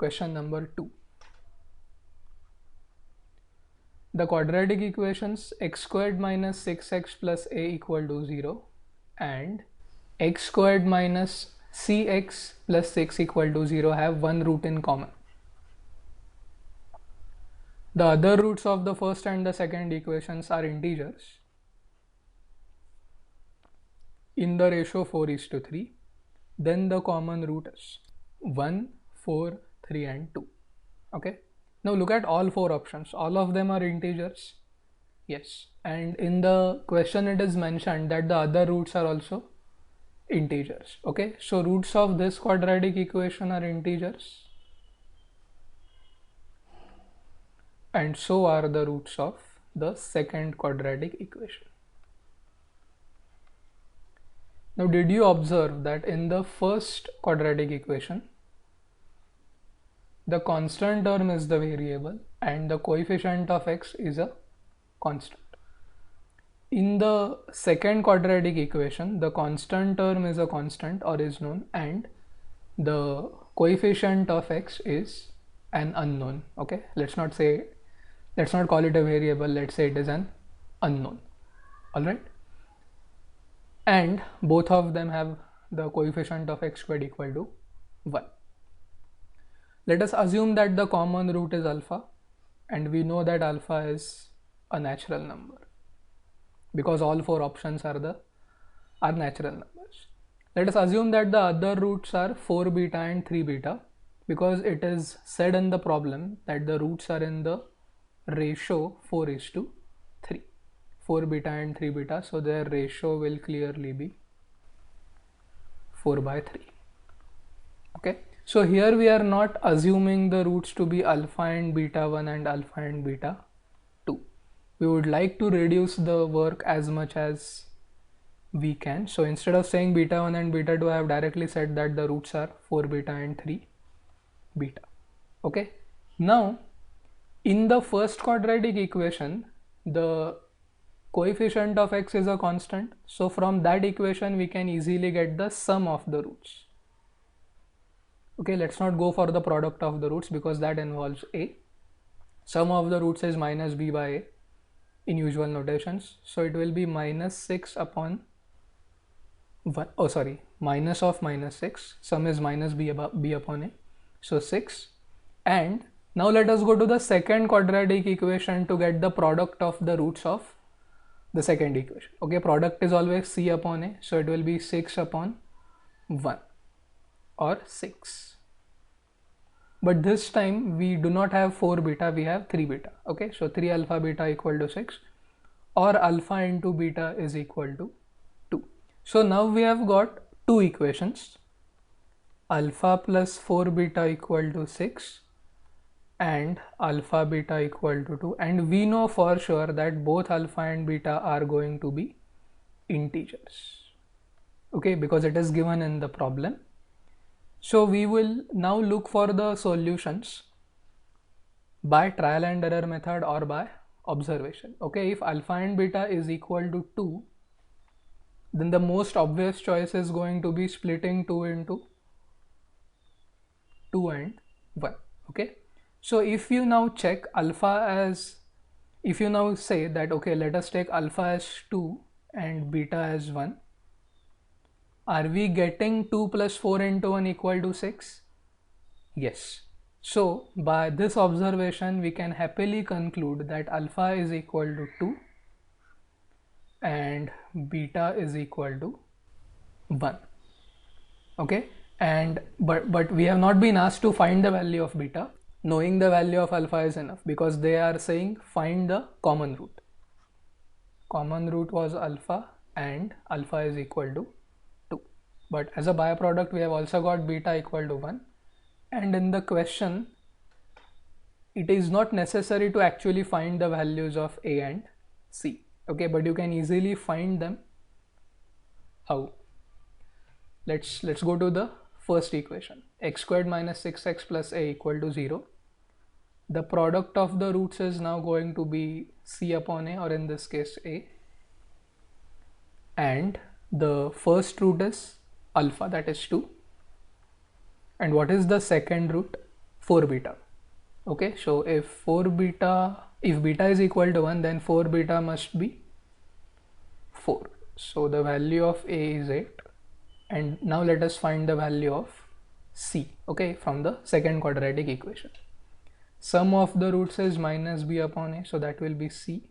Question number 2. The quadratic equations x squared minus 6x plus a equal to 0 and x squared minus cx plus 6 equal to 0 have one root in common. The other roots of the first and the second equations are integers in the ratio 4:3. Then the common root is 1, 4, 3 and 2. Okay. Now look at all four options. All of them are integers. Yes. And in the question it is mentioned that the other roots are also integers. Okay. So roots of this quadratic equation are integers. And so are the roots of the second quadratic equation. Now did you observe that in the first quadratic equation the constant term is the variable and the coefficient of x is a constant. In the second quadratic equation the constant term is a constant or is known and the coefficient of x is an unknown. Okay, let's not call it a variable, let's say it is an unknown. Alright, and both of them have the coefficient of x squared equal to 1. Let us assume that the common root is alpha, and we know that alpha is a natural number because all four options are natural numbers. Let us assume that the other roots are 4 beta and 3 beta because it is said in the problem that the roots are in the ratio 4:3. 4 beta and 3 beta, so their ratio will clearly be 4/3. Okay. So here we are not assuming the roots to be alpha and beta 1 and alpha and beta 2. We would like to reduce the work as much as we can. So instead of saying beta 1 and beta 2, I have directly said that the roots are 4 beta and 3 beta. Okay. Now in the first quadratic equation, the coefficient of x is a constant. So from that equation we can easily get the sum of the roots. Okay, let's not go for the product of the roots because that involves a. Sum of the roots is minus b by a in usual notations. So it will be minus 6 upon 1. Oh, sorry, minus of minus 6. Sum is minus b upon a. So 6. And now let us go to the second quadratic equation to get the product of the roots of the second equation. Okay, product is always c upon a. So it will be 6 upon 1 or 6. But this time we do not have 4 beta, we have 3 beta. Okay, so 3 alpha beta equal to 6 or alpha into beta is equal to 2. So now we have got two equations, alpha plus 4 beta equal to 6 and alpha beta equal to 2, and we know for sure that both alpha and beta are going to be integers. Okay, because it is given in the problem. So we will now look for the solutions by trial and error method or by observation. Okay, if alpha and beta is equal to 2, then the most obvious choice is going to be splitting 2 into 2 and 1. Okay, so if you now check alpha as, if you now say that okay, let us take alpha as 2 and beta as 1, are we getting 2 plus 4 into 1 equal to 6? Yes. So by this observation we can happily conclude that alpha is equal to 2 and beta is equal to 1. Okay, and but we have not been asked to find the value of beta. Knowing the value of alpha is enough because they are saying find the common root. Common root was alpha and alpha is equal to 2. But as a byproduct we have also got beta equal to 1, and in the question it is not necessary to actually find the values of a and c. Okay, but you can easily find them. How? Let's go to the first equation, x squared minus 6x plus a equal to 0. The product of the roots is now going to be c upon a, or in this case a, and the first root is alpha, that is 2. And what is the second root? 4 beta. Okay, so if beta is equal to 1, then 4 beta must be 4. So the value of A is 8. And now let us find the value of C, okay, from the second quadratic equation. Sum of the roots is minus b upon a, so that will be C.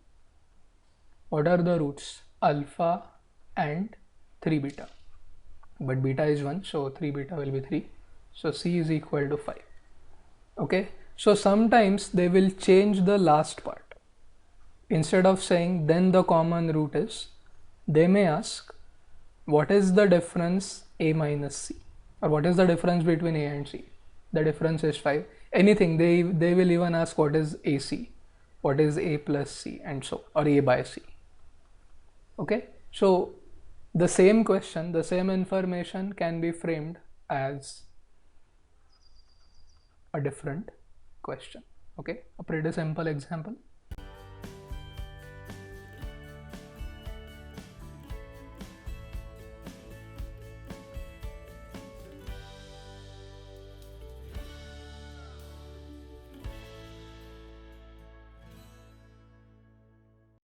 What are the roots? Alpha and 3 beta. But beta is 1, so 3 beta will be 3. So C is equal to 5. Okay, so sometimes they will change the last part. Instead of saying then the common root is, they may ask what is the difference A minus C, or what is the difference between A and C. The difference is 5. Anything, they will even ask what is AC, what is A plus C, and so, or A by C. Okay, so the same question, the same information can be framed as a different question. Okay, a pretty simple example.